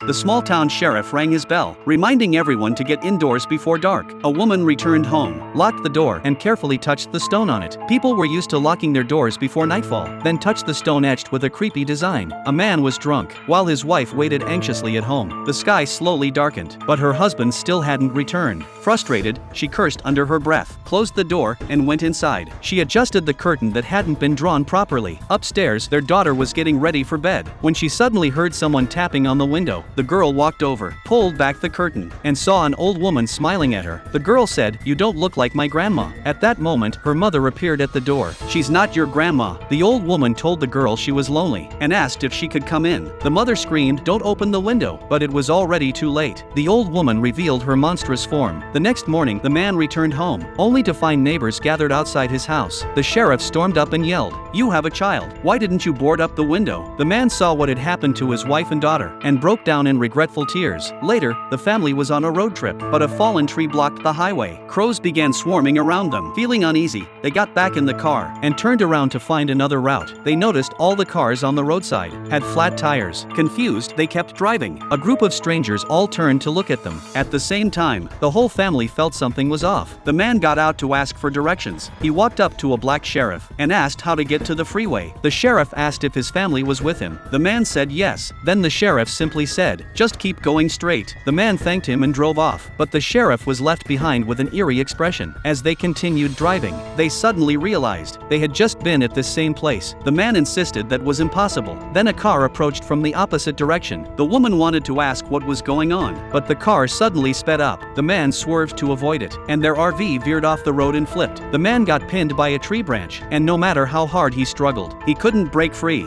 the small-town sheriff rang his bell, reminding everyone to get indoors before dark. A woman returned home, locked the door, and carefully touched the stone on it. People were used to locking their doors before nightfall, then touched the stone etched with a creepy design. A man was drunk, while his wife waited anxiously at home. The sky slowly darkened, but her husband still hadn't returned. Frustrated, she cursed under her breath, closed the door, and went inside. She adjusted the curtain that hadn't been drawn properly. Upstairs, their daughter was getting ready for bed, when she suddenly heard someone tapping on the window. The girl walked over, pulled back the curtain, and saw an old woman smiling at her. The girl said, "You don't look like my grandma." At that moment, her mother appeared at the door. "She's not your grandma." The old woman told the girl she was lonely, and asked if she could come in. The mother screamed, "Don't open the window," but it was already too late. The old woman revealed her monstrous form. The next morning, the man returned home, only to find neighbors gathered outside his house. The sheriff stormed up and yelled, "You have a child. Why didn't you board up the window?" The man saw what had happened to his wife and daughter, and broke down in regretful tears. Later, the family was on a road trip, but a fallen tree blocked the highway. Crows began swarming around them. Feeling uneasy, they got back in the car, and turned around to find another route. They noticed all the cars on the roadside had flat tires. Confused, they kept driving. A group of strangers all turned to look at them. At the same time, the whole family felt something was off. The man got out to ask for directions. He walked up to a black sheriff, and asked how to get to the freeway. The sheriff asked if his family was with him. The man said yes. Then the sheriff simply said, "Just keep going straight." The man thanked him and drove off, but the sheriff was left behind with an eerie expression. As they continued driving, they suddenly realized they had just been at this same place. The man insisted that was impossible. Then a car approached from the opposite direction. The woman wanted to ask what was going on, but the car suddenly sped up. The man swerved to avoid it, and their RV veered off the road and flipped. The man got pinned by a tree branch, and no matter how hard he struggled, he couldn't break free.